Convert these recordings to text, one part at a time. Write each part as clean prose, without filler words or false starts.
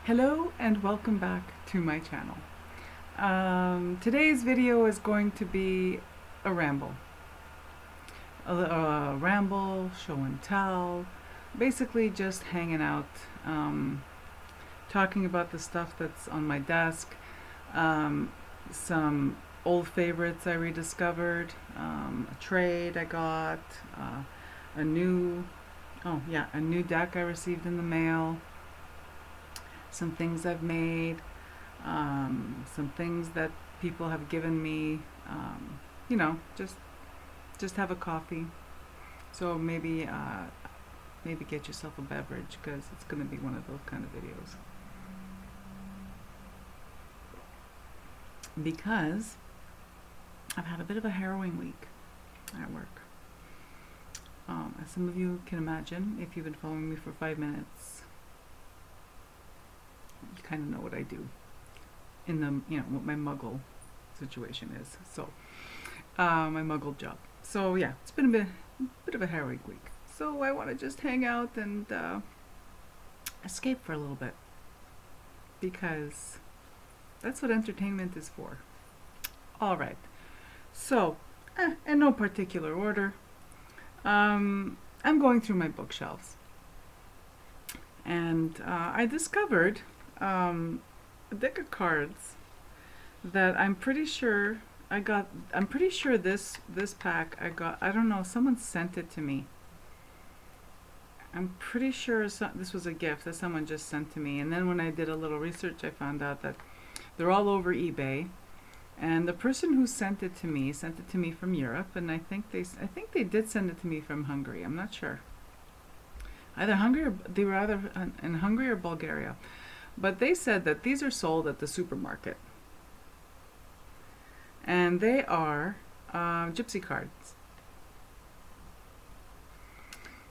Hello and welcome back to my channel. Today's video is going to be a ramble. A ramble, show and tell, basically just hanging out, talking about the stuff that's on my desk, some old favorites I rediscovered, a trade I got, a new, a new deck I received in the mail, some things I've made, some things that people have given me, you know, just have a coffee. So maybe get yourself a beverage because it's going to be one of those kind of videos. Because I've had a bit of a harrowing week at work. As some of you can imagine, if you've been following me for 5 minutes, you kind of know what I do in the, what my muggle situation is. So, my muggle job. So yeah, it's been a bit of a harrowing week. So I want to just hang out and escape for a little bit, because that's what entertainment is for. All right. So, in no particular order, I'm going through my bookshelves, and I discovered a deck of cards that I'm pretty sure I got. I'm pretty sure this pack I got. I don't know. Someone sent it to me. I'm pretty sure this was a gift that someone just sent to me. And then when I did a little research, I found out that they're all over eBay. And the person who sent it to me from Europe, and I think they did send it to me from Hungary. I'm not sure. Either Hungary, they were either in Hungary or Bulgaria. But they said that these are sold at the supermarket. And they are gypsy cards.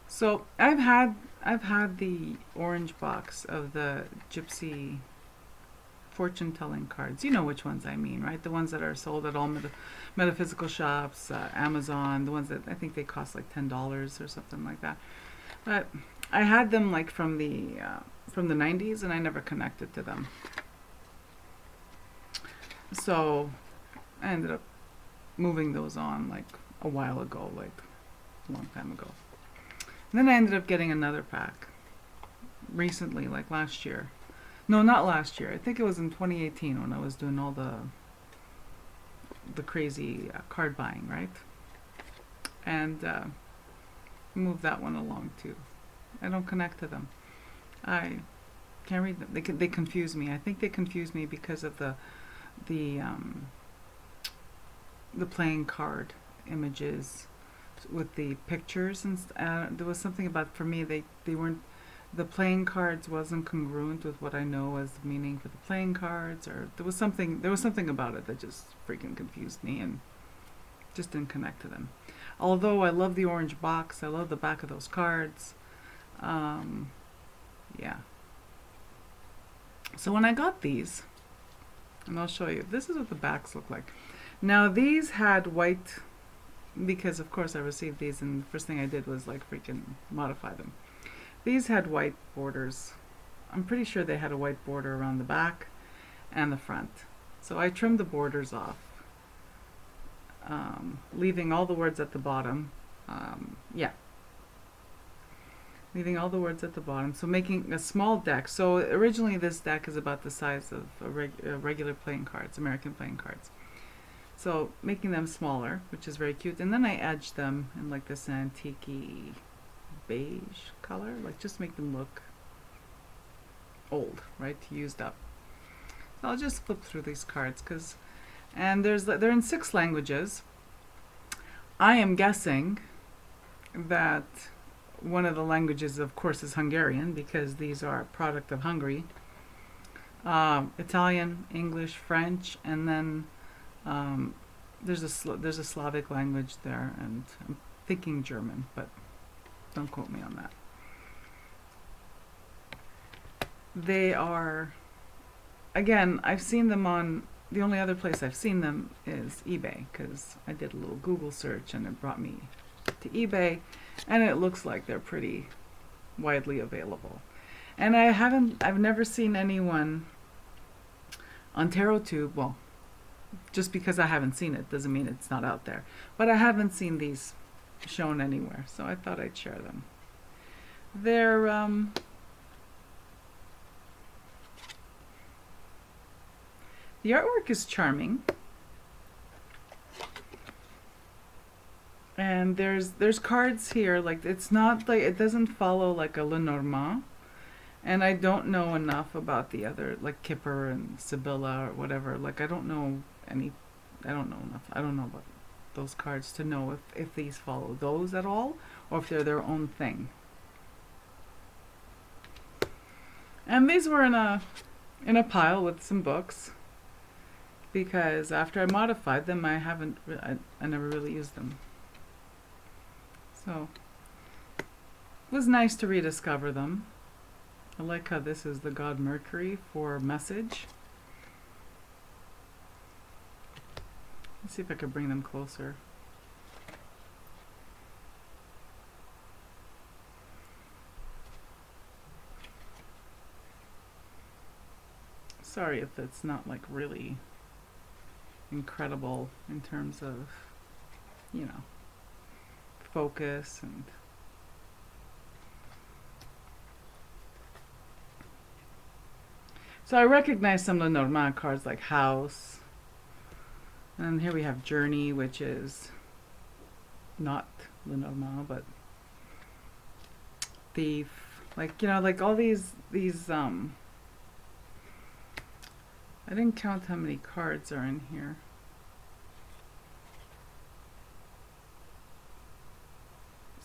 So I've had the orange box of the gypsy fortune-telling cards. You know which ones I mean, right? The ones that are sold at all metaphysical shops, Amazon, the ones that I think they cost like $10 or something like that. But I had them like from the 90s, and I never connected to them. So I ended up moving those on like a while ago, like a long time ago. And then I ended up getting another pack recently, like last year. No, not last year. I think it was in 2018 when I was doing all the crazy card buying, right? And moved that one along too. I don't connect to them. I can't read them. They confuse me. I think they confuse me because of the playing card images with the pictures, and there was something about, for me, they weren't, the playing cards wasn't congruent with what I know as the meaning for the playing cards, or there was something about it that just freaking confused me and just didn't connect to them. Although I love the orange box, I love the back of those cards. Yeah. So when I got these, and I'll show you, this is what the backs look like. Now these had white, because of course I received these, and the first thing I did was like freaking modify them. These had white borders. I'm pretty sure they had a white border around the back and the front. So I trimmed the borders off, leaving all the words at the bottom. Leaving all the words at the bottom. So making a small deck. So originally this deck is about the size of regular playing cards, American playing cards. So making them smaller, which is very cute. And then I edged them in like this antique-y beige color, like just make them look old, right? Used up. So I'll just flip through these cards, and they're in 6 languages. I am guessing that one of the languages, of course, is Hungarian, because these are a product of Hungary. Italian, English, French, and then there's a Slavic language there, and I'm thinking German, but don't quote me on that. They are, again, I've seen them on, the only other place I've seen them is eBay, because I did a little Google search and it brought me to eBay, and it looks like they're pretty widely available. And I've never seen anyone on TarotTube. Well, just because I haven't seen it doesn't mean it's not out there. But I haven't seen these shown anywhere, so I thought I'd share them. They're the artwork is charming, and there's cards here. Like, it's not like, it doesn't follow like a Lenormand, and I don't know enough about the other, like Kipper and Sibylla or whatever. Like, I don't know enough. I don't know about those cards to know if these follow those at all, or if they're their own thing. And these were in a pile with some books, because after I modified them, I never really used them. So it was nice to rediscover them. I like how this is the god Mercury for message. Let's see if I could bring them closer. Sorry if it's not like really incredible in terms of, you know, focus and so I recognize some of the Lenormand cards like House, and here we have Journey, which is not Lenormand but Thief. Like, you know, like all these I didn't count how many cards are in here.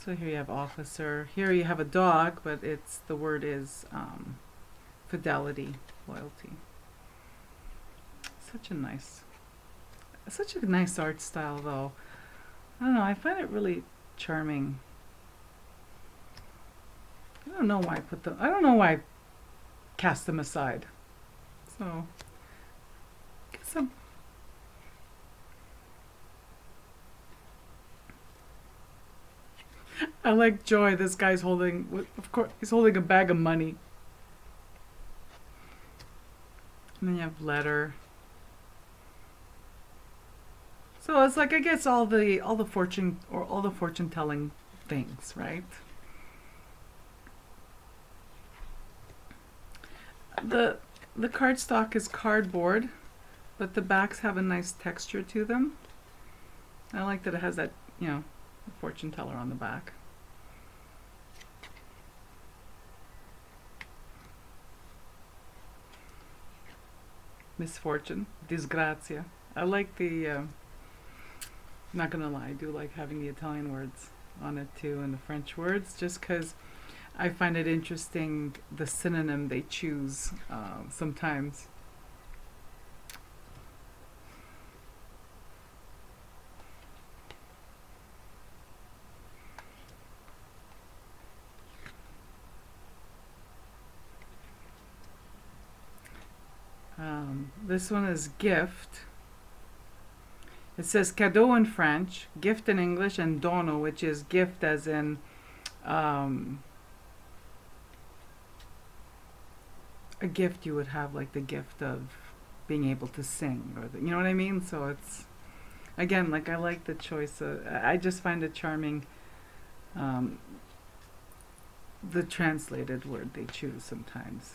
So here you have Officer. Here you have a dog, but the word is fidelity, loyalty. Such a nice art style, though. I don't know. I find it really charming. I don't know why I put them. I don't know why I cast them aside. So, get some. I like Joy. This guy's holding, of course, he's holding a bag of money. And then you have Letter. So it's like, I guess all the fortune telling things, right? The cardstock is cardboard, but the backs have a nice texture to them. I like that it has that, you know, fortune teller on the back. Misfortune, disgrazia. I like the, not gonna lie, I do like having the Italian words on it too, and the French words, just because I find it interesting the synonym they choose sometimes. This one is gift. It says cadeau in French, gift in English, and dono, which is gift as in a gift you would have, like the gift of being able to sing, or you know what I mean? So it's, again, like, I like the choice. I just find it charming, the translated word they choose sometimes.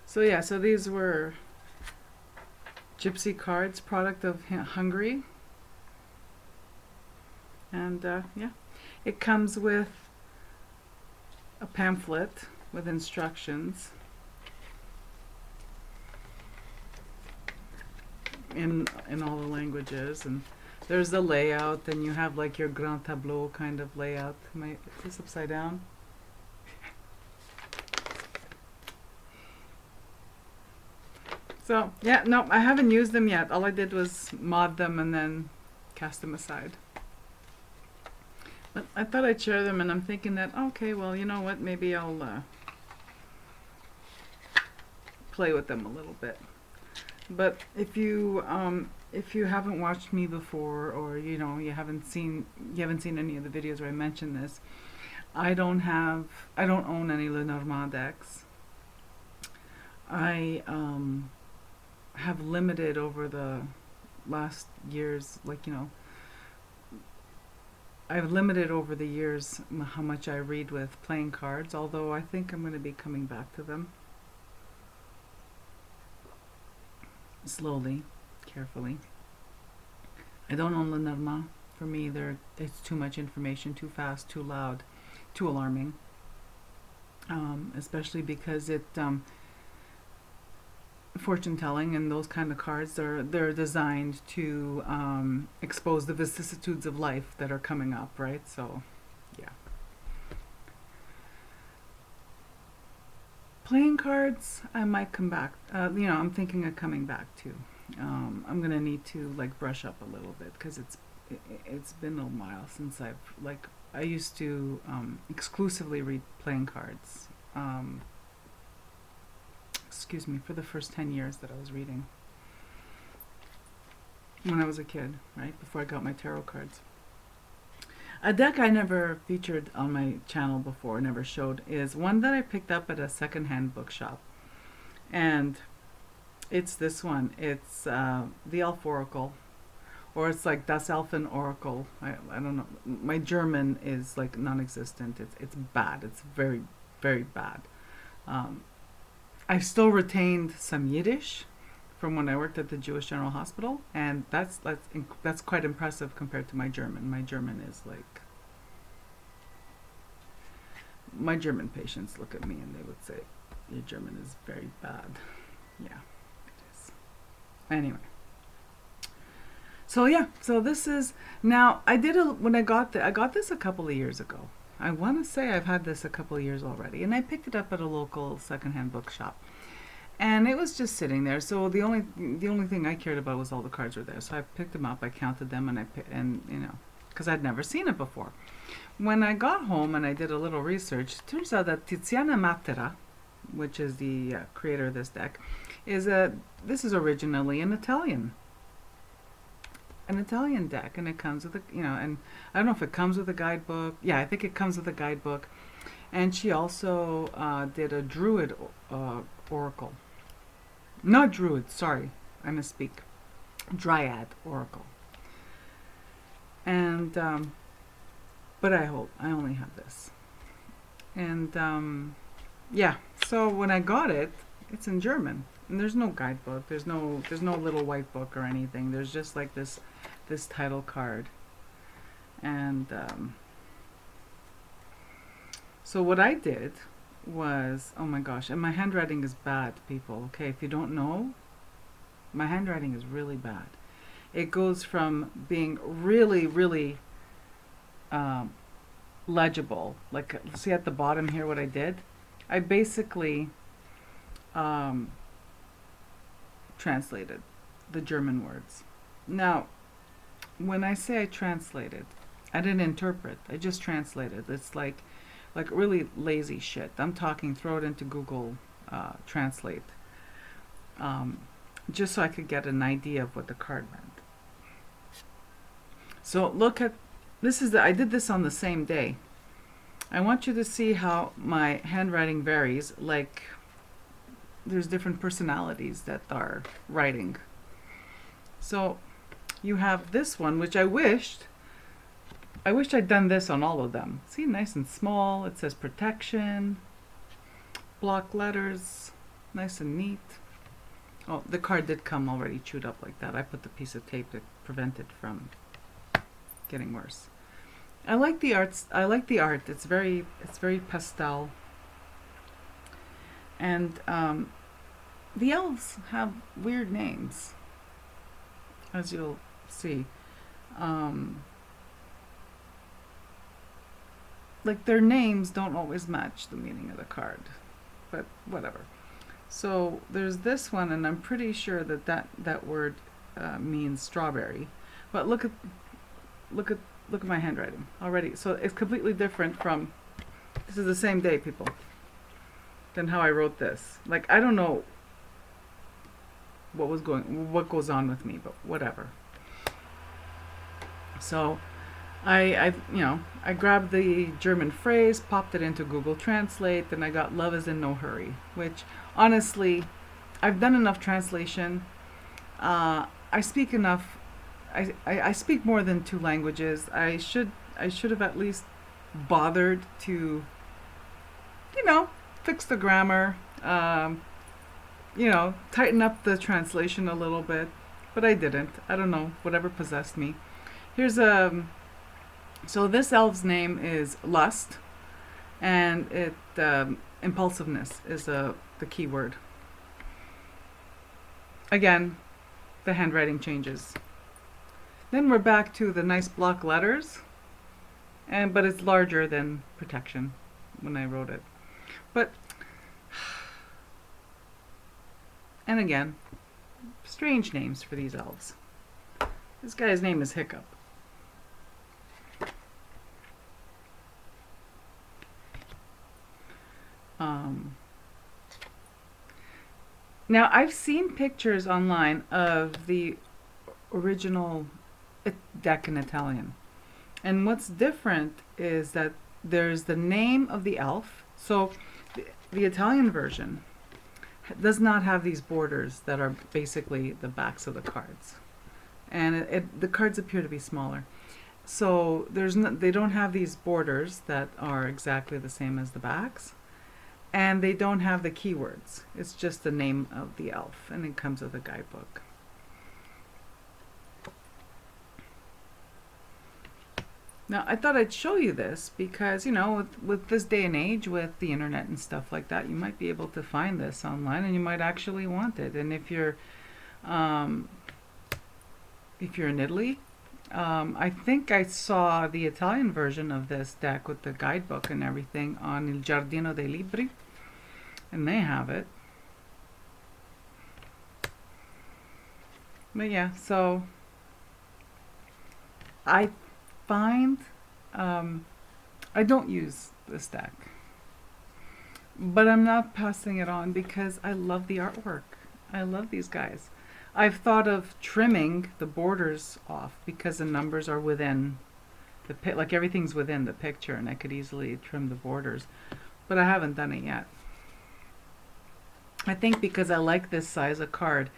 So yeah, so these were Gypsy cards, product of Hungary. And yeah, it comes with a pamphlet with instructions in all the languages, and there's the layout. Then you have like your grand tableau kind of layout. Is this upside down? So yeah, no, I haven't used them yet. All I did was mod them and then cast them aside. But I thought I'd share them, and I'm thinking that, okay, well, you know what, maybe I'll play with them a little bit. But if you if you haven't watched me before, or you haven't seen any of the videos where I mention this, I don't own any Lenormand decks. I have limited over the last years, I've limited over the years how much I read with playing cards, although I think I'm going to be coming back to them slowly, carefully. I don't own Lenormand. For me, it's too much information, too fast, too loud, too alarming. Especially because fortune telling and those kind of cards they're designed to expose the vicissitudes of life that are coming up, right? So, yeah. Playing cards, I might come back. I'm thinking of coming back to. I'm gonna need to brush up a little bit because it's been a while since I used to exclusively read playing cards. For the first 10 years that I was reading. When I was a kid, right? Before I got my tarot cards. A deck I never featured on my channel before, never showed, is one that I picked up at a secondhand bookshop. And it's this one. It's the Elf Oracle. Or it's like Das Elfen Oracle. I don't know. My German is non-existent. It's bad. It's very, very bad. I've still retained some Yiddish from when I worked at the Jewish General Hospital, and that's quite impressive compared to my German. My German is my German patients look at me and they would say, "Your German is very bad." Yeah, it is. Anyway. So this is now. I got this a couple of years ago. I want to say I've had this a couple of years already, and I picked it up at a local secondhand bookshop, and it was just sitting there. So the only thing I cared about was all the cards were there. So I picked them up, I counted them, because I'd never seen it before. When I got home and I did a little research, it turns out that Tiziana Matera, which is the creator of this deck, this is originally an Italian deck, and it comes with and I don't know if it comes with a guidebook. Yeah, I think it comes with a guidebook. And she also did a Druid oracle. Not Druid, sorry, I misspeak. Dryad oracle. And but I only have this. And yeah, so when I got it, it's in German. And there's no guidebook. There's no little white book or anything. There's just this title card. And so what I did was, oh my gosh, and my handwriting is bad, people. Okay, if you don't know, my handwriting is really bad. It goes from being really, really legible. See at the bottom here what I did? I basically translated the German words. Now, when I say I translated, I didn't interpret. I just translated. It's like really lazy shit. I'm talking throw it into Google Translate, just so I could get an idea of what the card meant. So look at this. I did this on the same day. I want you to see how my handwriting varies. There's different personalities that are writing. So you have this one, which I wished I'd done this on all of them. See, nice and small. It says protection, block letters, nice and neat. Oh, the card did come already chewed up like that. I put the piece of tape to prevent it from getting worse. I like the art. It's very pastel. And the elves have weird names, as you'll see. Their names don't always match the meaning of the card, but whatever. So there's this one, and I'm pretty sure that word means strawberry. But look at my handwriting already. So it's completely different from. This is the same day, people. Than how I wrote this. I don't know. what goes on with me, but whatever. So I grabbed the German phrase, popped it into Google Translate, then I got love is in no hurry, which honestly, I've done enough translation. I speak enough. I speak more than two languages. I should have at least bothered to, you know, fix the grammar, tighten up the translation a little bit, but I didn't. I don't know, whatever possessed me. Here's a So this elf's name is Lust, and impulsiveness is the key word. Again, the handwriting changes. Then we're back to the nice block letters, but it's larger than protection when I wrote it. But and again, strange names for these elves. This guy's name is Hiccup. Now, I've seen pictures online of the original deck in Italian. And what's different is that there's the name of the elf. So the Italian version does not have these borders that are basically the backs of the cards. And the cards appear to be smaller. So they don't have these borders that are exactly the same as the backs. And they don't have the keywords. It's just the name of the elf, and it comes with a guidebook. Now, I thought I'd show you this because, with this day and age, with the internet and stuff like that, you might be able to find this online, and you might actually want it. And if you're in Italy, I think I saw the Italian version of this deck with the guidebook and everything on Il Giardino dei Libri. And they have it. But yeah, so I find I don't use this deck. But I'm not passing it on because I love the artwork. I love these guys. I've thought of trimming the borders off because the numbers are within like everything's within the picture, and I could easily trim the borders. But I haven't done it yet. I think because I like this size of card.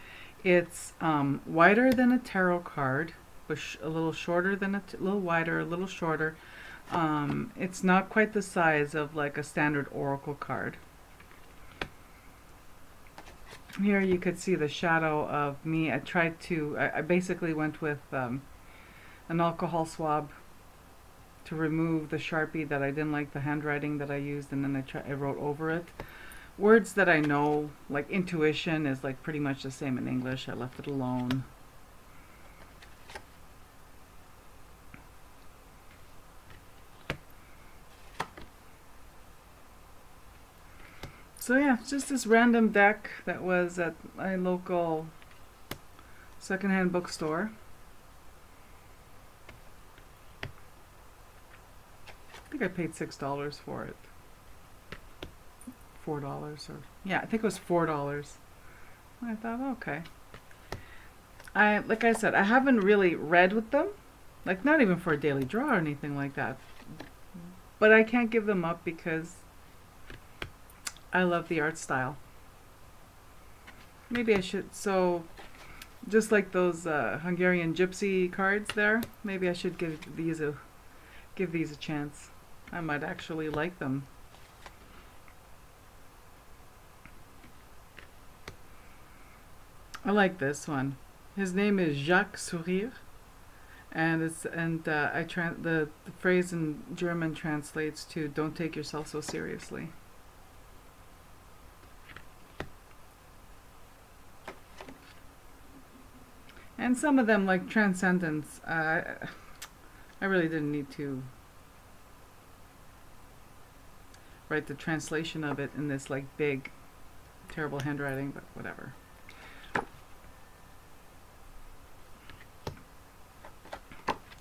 It's wider than a tarot card, but a little shorter than a little wider, a little shorter. It's not quite the size of like a standard oracle card. Here you could see the shadow of me. I basically went with an alcohol swab to remove the Sharpie that I didn't like the handwriting that I used, and then I wrote over it. Words that I know, like intuition, is like pretty much the same in English. I left it alone. So yeah, it's just this random deck that was at my local secondhand bookstore. I think I paid $6 for it. $4 or yeah, I think it was $4. I thought, okay. Like I said, I haven't really read with them, like not even for a daily draw or anything like that. But I can't give them up because I love the art style. Maybe I should. So, just like those Hungarian gypsy cards there, maybe I should give these a chance. I might actually like them. I like this one. His name is Jacques Sourire, and the phrase in German translates to "Don't take yourself so seriously." And some of them, like Transcendence, I really didn't need to write the translation of it in this like big, terrible handwriting, but whatever.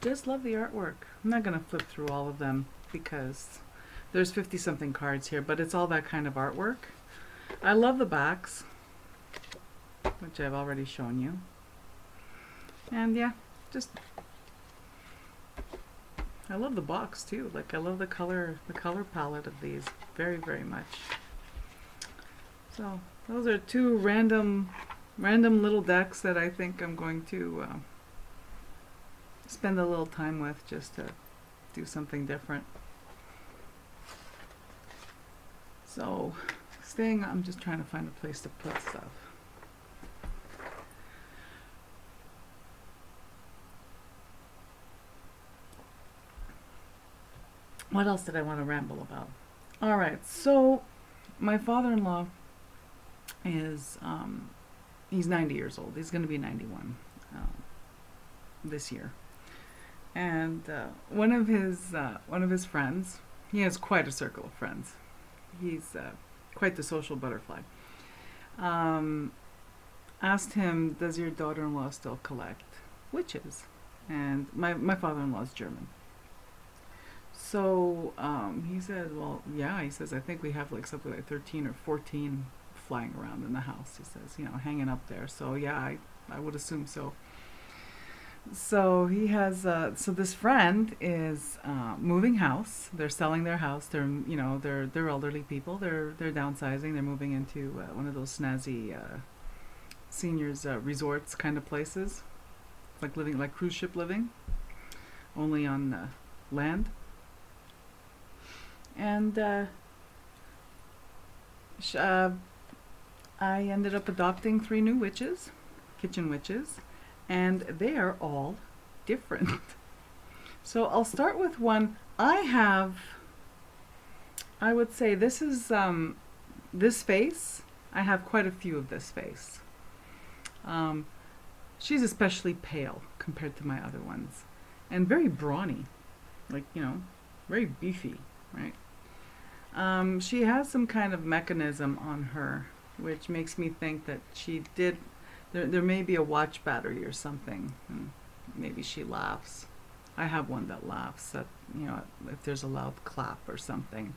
Just love the artwork. I'm not going to flip through all of them because there's 50 something cards here, but it's all that kind of artwork. I love the backs. which I've already shown you. And yeah, just I love the box too. Like I love the color palette of these very, very much. So those are two random little decks that I think I'm going to spend a little time with, just to do something different. So I'm just trying to find a place to put stuff. What else did I want to ramble about? All right, so my father-in-law is he's 90 years old. He's going to be 91 this year. And one of his friends, he has quite a circle of friends. He's quite the social butterfly. Asked him, does your daughter-in-law still collect witches? And my father-in-law is German. So he said, well, yeah. He says, I think we have like something like 13 or 14 flying around in the house. He says, hanging up there. So yeah, I would assume so. So he has, so this friend is moving house. They're selling their house. They're elderly people. They're downsizing. They're moving into one of those snazzy seniors resorts kind of places. It's like living like cruise ship living, only on land. And I ended up adopting 3 new witches, kitchen witches, and they are all different. So I'll start with one. I would say this is this face. I have quite a few of this face. She's especially pale compared to my other ones, and very brawny, like, very beefy, right? She has some kind of mechanism on her, which makes me think that she did, there may be a watch battery or something, and maybe she laughs. I have one that laughs, that, if there's a loud clap or something,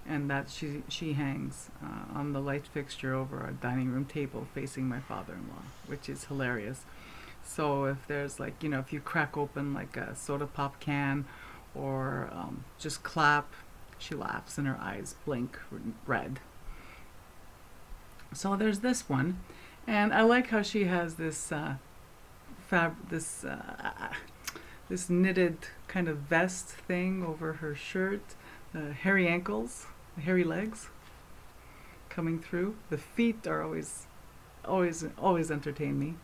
and that she hangs on the light fixture over our dining room table facing my father-in-law, which is hilarious. So if there's like, if you crack open like a soda pop can or just clap, she laughs and her eyes blink red. So there's this one, and I like how she has this this knitted kind of vest thing over her shirt, the hairy ankles, the hairy legs coming through. The feet are always entertain me.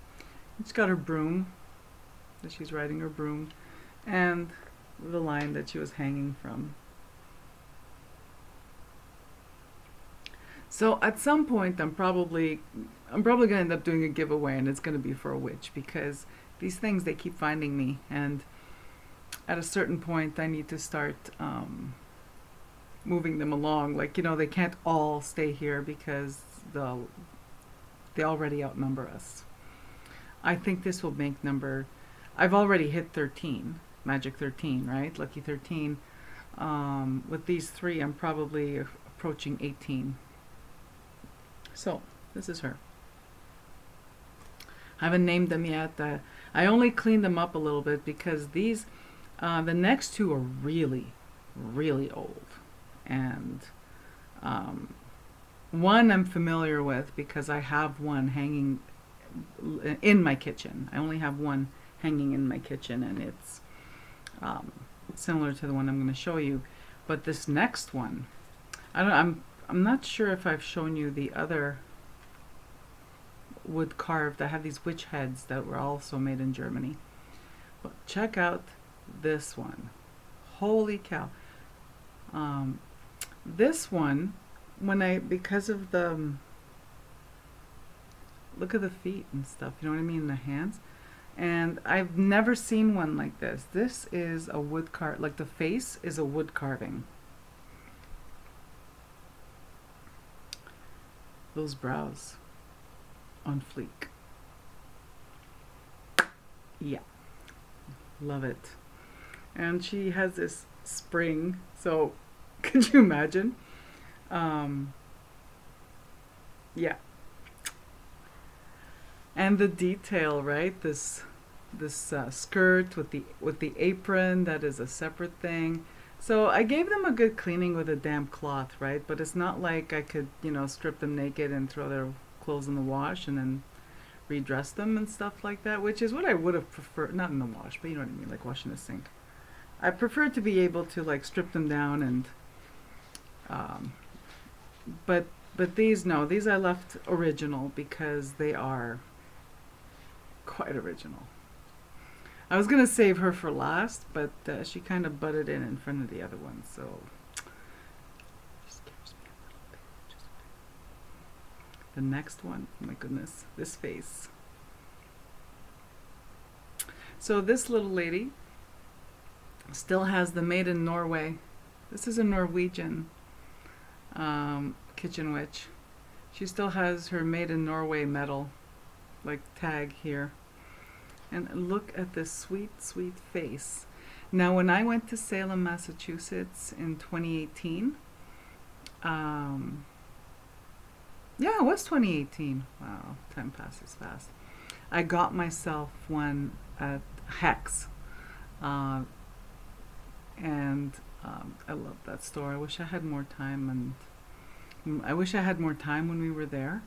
She's got her broom, that she's riding her broom, and the line that she was hanging from. So at some point, I'm probably going to end up doing a giveaway, and it's going to be for a witch, because these things, they keep finding me, and at a certain point, I need to start moving them along. Like, they can't all stay here because they already outnumber us. I think this will make I've already hit 13, magic 13, right? Lucky 13. With these 3, I'm probably approaching 18. So, this is her. I haven't named them yet. I only cleaned them up a little bit because these, the next 2 are really, really old. And one I'm familiar with because I have one hanging in my kitchen. I only have one hanging in my kitchen, and it's similar to the one I'm going to show you. But this next one, I'm not sure if I've shown you the other wood carved. I have these witch heads that were also made in Germany. But check out this one. Holy cow. This one, because of the, look at the feet and stuff, you know what I mean, the hands. And I've never seen one like this. This is a wood like the face is a wood carving. Those brows on fleek. Yeah, love it. And she has this spring, so could you imagine? Yeah. And the detail, right? This skirt with the apron, that is a separate thing. So I gave them a good cleaning with a damp cloth, right? But it's not like I could, strip them naked and throw their clothes in the wash and then redress them and stuff like that, which is what I would have preferred. Not in the wash, but you know what I mean, like washing the sink. I prefer to be able to like strip them down and, um, but these, no, these I left original because they are quite original. I was gonna save her for last, but she kind of butted in front of the other one, so she scares me a little bit. Just the next one, oh my goodness, this face. So this little lady still has the Made in Norway. This is a Norwegian kitchen witch. She still has her Made in Norway medal, like tag here. And look at this sweet, sweet face. Now, when I went to Salem, Massachusetts in 2018, yeah, it was 2018. Wow, time passes fast. I got myself one at Hex. And I love that store. I wish I had more time, and I wish I had more time when we were there.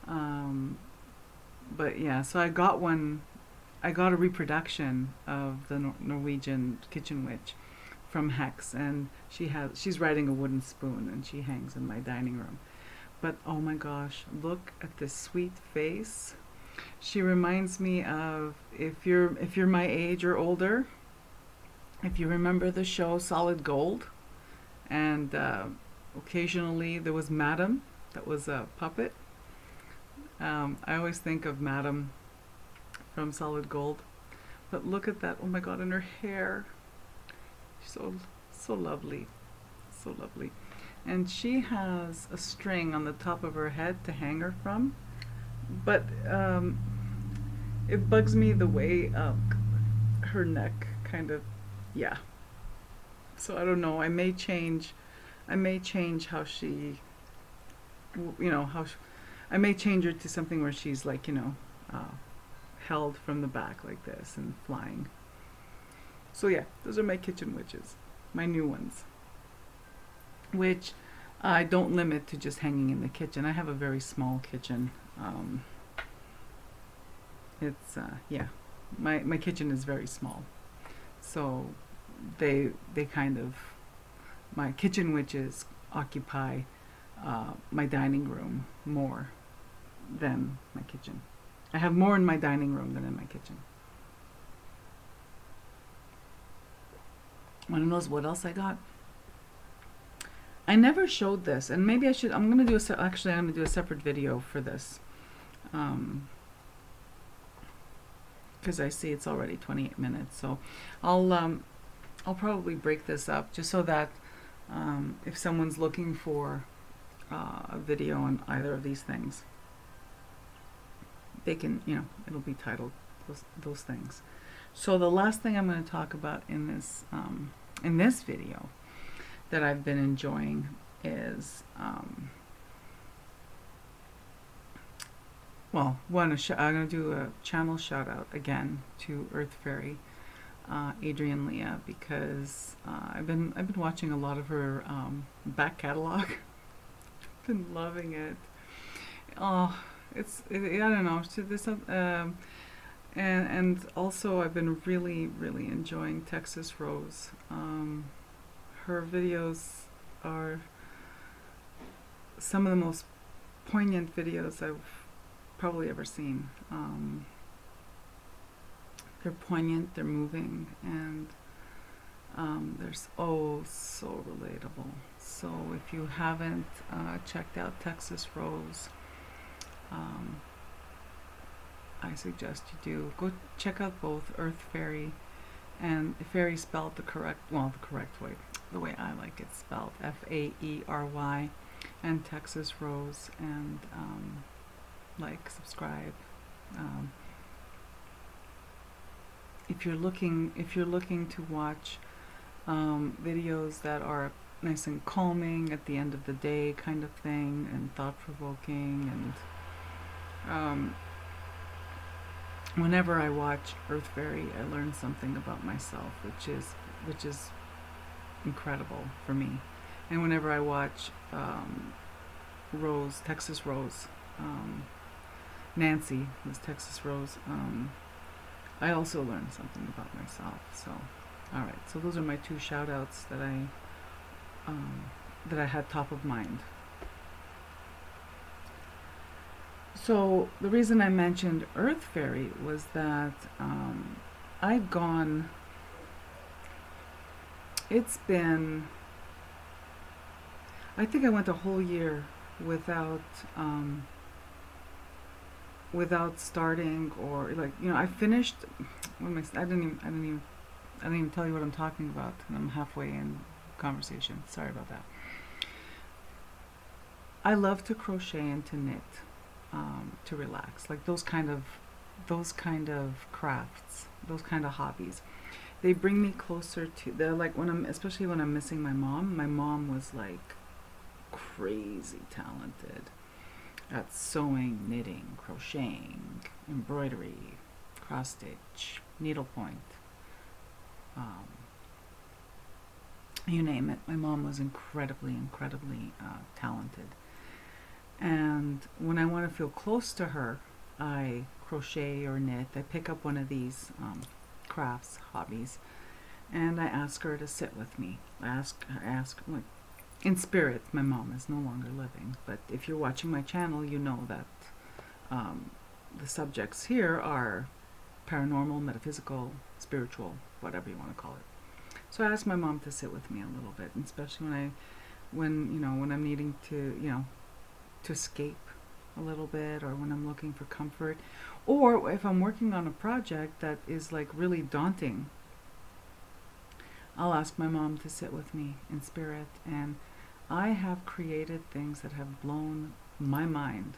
But yeah, so I got one. I got a reproduction of the Norwegian kitchen witch from Hex, and she's riding a wooden spoon, and she hangs in my dining room. But oh my gosh, look at this sweet face. She reminds me of, if you're my age or older, if you remember the show Solid Gold, and occasionally there was Madam, that was a puppet. I always think of Madam from Solid Gold. But look at that, oh my god, and her hair. So lovely. So lovely. And she has a string on the top of her head to hang her from. But it bugs me the way her neck kind of, yeah. So I don't know. I may change how she, I may change her to something where she's like, held from the back like this and flying. So yeah, those are my kitchen witches, my new ones, which I don't limit to just hanging in the kitchen. I have a very small kitchen. It's yeah, my kitchen is very small, so they kind of, my kitchen witches occupy my dining room more than my kitchen. I have more in my dining room than in my kitchen. Want to know what else I got? I never showed this, and maybe I should. I'm gonna do actually I'm gonna do a separate video for this, because I see it's already 28 minutes. So I'll probably break this up just so that if someone's looking for a video on either of these things, they can, it'll be titled those things. So the last thing I'm going to talk about in this video that I've been enjoying is, well, I'm going to do a channel shout out again to Earth Fairy, Adrienne Leah, because I've been watching a lot of her back catalog. Been loving it. Oh, I don't know. And also I've been really enjoying Texas Rose. Her videos are some of the most poignant videos I've probably ever seen. They're poignant, they're moving, and they're so relatable. So if you haven't checked out Texas Rose, I suggest you do. Go check out both Earth Fairy, and Fairy spelled the correct way, the way I like it spelled, Faery, and Texas Rose, and like, subscribe. If you're looking to watch videos that are nice and calming at the end of the day kind of thing, and thought-provoking, and whenever I watch Earth Fairy, I learn something about myself, which is incredible for me. And whenever I watch Rose, Texas Rose, um, Nancy was Texas Rose, I also learned something about myself. So, all right. So those are my two shout outs um, that I had top of mind. So the reason I mentioned Earth Fairy was that I'd gone. It's been. I think I went a whole year without without starting, or like, I finished. What am I didn't even tell you what I'm talking about, and I'm halfway in conversation. Sorry about that. I love to crochet and to knit, to relax, like those kind of crafts, those kind of hobbies. They bring me closer to. They're like when I'm, especially when I'm missing my mom. My mom was like crazy talented at sewing, knitting, crocheting, embroidery, cross stitch, needlepoint. Um, you name it. My mom was incredibly talented. And when I want to feel close to her, I crochet or knit. I pick up one of these crafts, hobbies, and I ask her to sit with me. I ask, like, in spirit. My mom is no longer living, but if you're watching my channel, you know that the subjects here are paranormal, metaphysical, spiritual, whatever you want to call it. So I ask my mom to sit with me a little bit, and especially when I'm needing to, to escape a little bit, or when I'm looking for comfort, or if I'm working on a project that is like really daunting, I'll ask my mom to sit with me in spirit. And I have created things that have blown my mind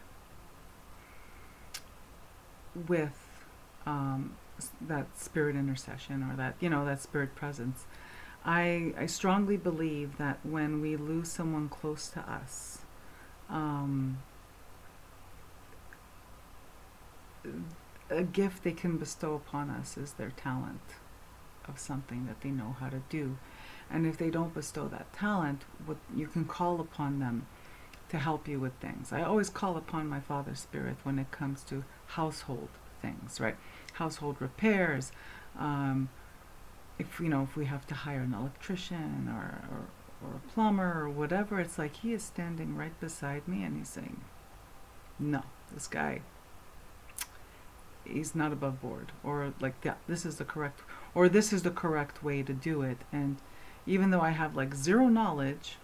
with that spirit intercession, or that spirit presence. I strongly believe that when we lose someone close to us, a gift they can bestow upon us is their talent of something that they know how to do. And if they don't bestow that talent, you can call upon them to help you with things. I always call upon my Father Spirit when it comes to household things, right? Household repairs. If we have to hire an electrician or a plumber or whatever, it's like he is standing right beside me and he's saying, "No, this guy, he's not above board," or like, "Yeah, this is the correct way to do it." And even though I have like zero knowledge,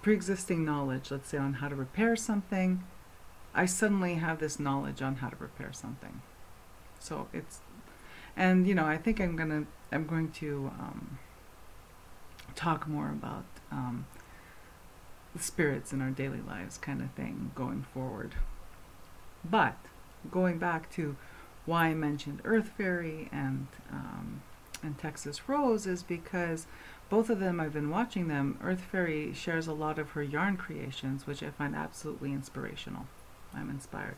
pre-existing knowledge, let's say, on how to repair something, I suddenly have this knowledge on how to repair something. So I think I'm going to talk more about the spirits in our daily lives, kind of thing, going forward. But going back to why I mentioned Earth Fairy and Texas Rose is because both of them, I've been watching them. Earth Fairy shares a lot of her yarn creations, which I find absolutely inspirational. I'm inspired.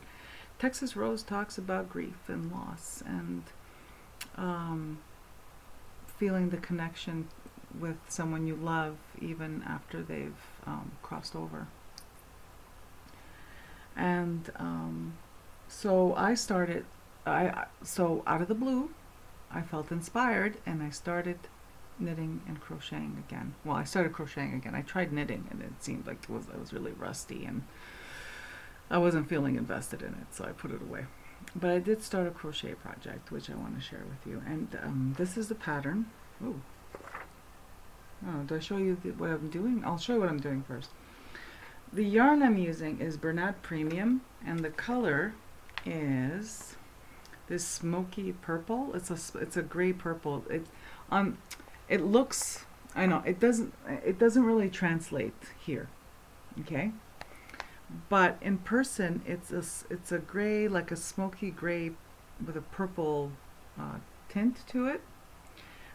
Texas Rose talks about grief and loss, and feeling the connection with someone you love even after they've crossed over. And so so out of the blue, I felt inspired, and I started knitting and crocheting again. Well, I started crocheting again. I tried knitting, and it seemed like I was really rusty, and I wasn't feeling invested in it, so I put it away. But I did start a crochet project, which I want to share with you. And this is the pattern. Ooh. Oh, do I show you what I'm doing? I'll show you what I'm doing first. The yarn I'm using is Bernat Premium, and the color is this smoky purple. It's a gray purple. It looks, I know it doesn't really translate here, okay? But in person, it's a gray, like a smoky gray with a purple tint to it,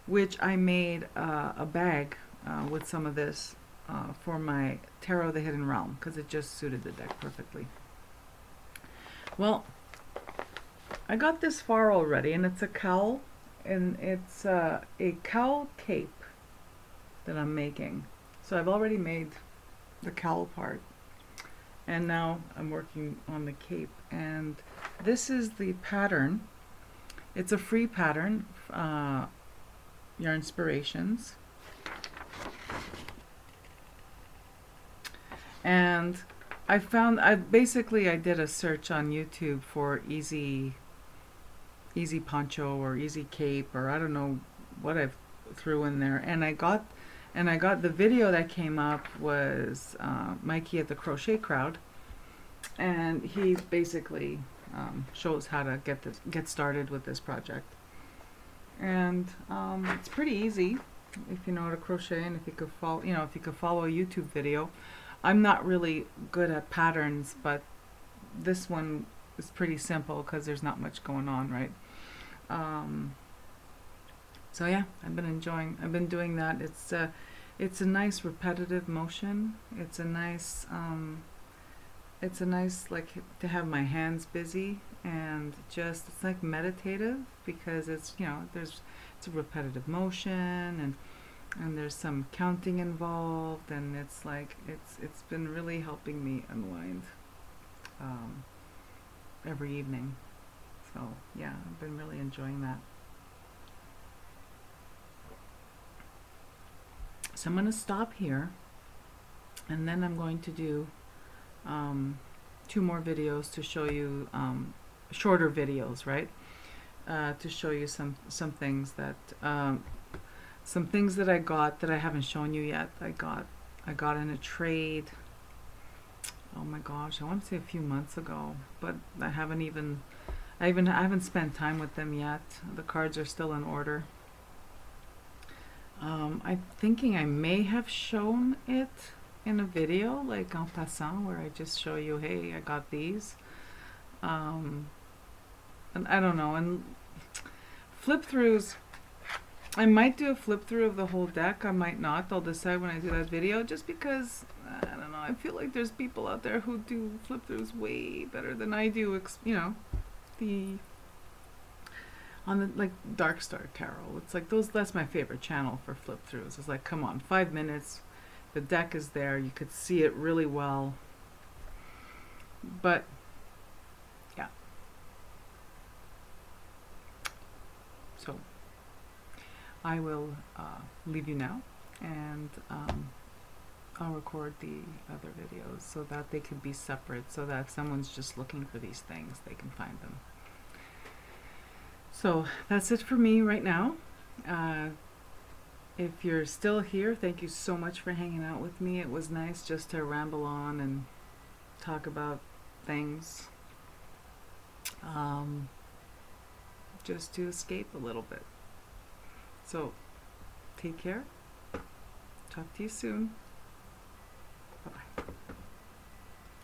which I made a bag with some of this for my Tarot the Hidden Realm, because it just suited the deck perfectly. Well, I got this far already, and it's a cowl, and it's a cowl cape that I'm making. So I've already made the cowl part, and now I'm working on the cape. And this is the pattern. It's a free pattern, Yarn Inspirations. And I did a search on YouTube for easy poncho or easy cape, or I don't know what I threw in there, and I got the video that came up was Mikey at the Crochet Crowd, and he basically shows how to get started with this project. And it's pretty easy if you know how to crochet, and if you could follow a YouTube video. I'm not really good at patterns, but this one is pretty simple because there's not much going on, right? So yeah, I've been doing that. It's a nice repetitive motion. It's a nice like to have my hands busy, and just it's like meditative, because it's it's a repetitive motion, and there's some counting involved, and it's like it's been really helping me unwind every evening. So yeah, I've been really enjoying that. So I'm going to stop here, and then I'm going to do 2 more videos to show you, shorter videos, right? To show you some things that I got that I haven't shown you yet. I got in a trade. Oh my gosh, I want to say a few months ago, but I haven't spent time with them yet. The cards are still in order. I'm thinking I may have shown it in a video, like en passant, where I just show you, hey, I got these. And I don't know. And flip throughs, I might do a flip through of the whole deck. I might not. I'll decide when I do that video, just because I don't know. I feel like there's people out there who do flip throughs way better than I do. On the like Dark Star Tarot. It's like that's my favorite channel for flip throughs. It's like, come on, 5 minutes, the deck is there, you could see it really well. But yeah. So I will leave you now, and I'll record the other videos so that they could be separate, so that if someone's just looking for these things, they can find them. So that's it for me right now. If you're still here, thank you so much for hanging out with me. It was nice just to ramble on and talk about things, just to escape a little bit. So take care. Talk to you soon.